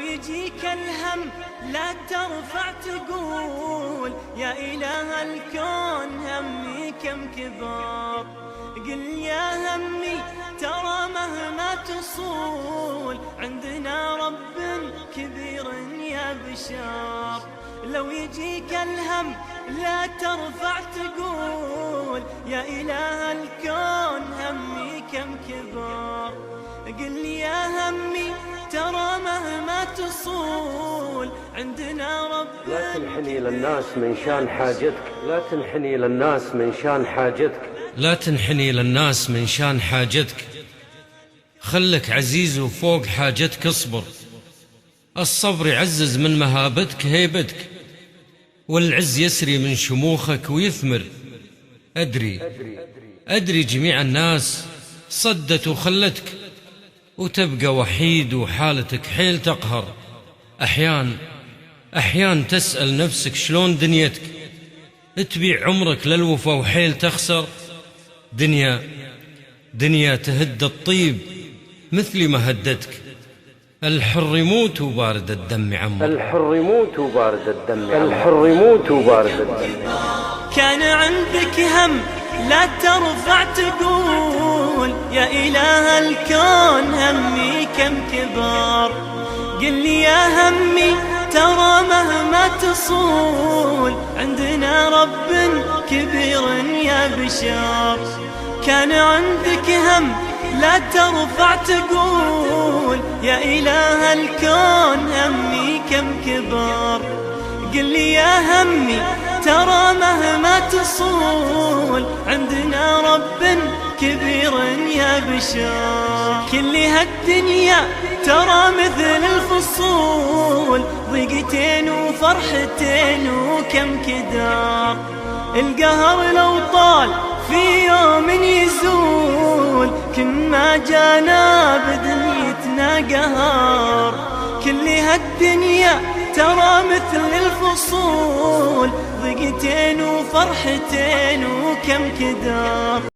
يجيك الهم لا ترفع تقول يا إله الكون همي كم كبار. قل يا همي ترى مهما تصول عندنا رب كبير يا بشار. لو يجيك الهم لا ترفع تقول يا إله الكون همي كم كبار. قل يا همي ترى مهما تصول عندنا رب. لا تنحني للناس من شان حاجتك، لا تنحني للناس من شان حاجتك، لا تنحني للناس من شان حاجتك. خلك عزيز وفوق حاجتك اصبر. الصبر يعزز من مهابتك هيبتك، والعز يسري من شموخك ويثمر. أدري جميع الناس صدت وخلتك، وتبقى وحيد وحالتك حيل تقهر. أحيان تسأل نفسك شلون دنيتك، تبيع عمرك للوفا وحيل تخسر. دنيا تهد الطيب مثل ما هدتك. الحر يموت وبارد الدم عمر، الحر يموت وبارد الدم عمر، الحر يموت وبارد الدم عمر. كان عندك هم لا ترفع تقول يا إله الكون همي كم كبار. قل لي يا همي ترى مهما تصول عندنا رب كبير يا بشار. كان عندك هم لا ترفع تقول يا إله الكون همي كم كبار. قل لي يا همي ترى مهما تصول عندنا رب كبير يا بشار. كل هالدنيا ترى مثل الفصول، ضيقتين وفرحتين وكم كدار. القهر لو طال في يوم يزول، كل ما جانا بدنيتنا قهار. كل هالدنيا ترى مثل الفصول، ضيقتين وفرحتين وكم كدار.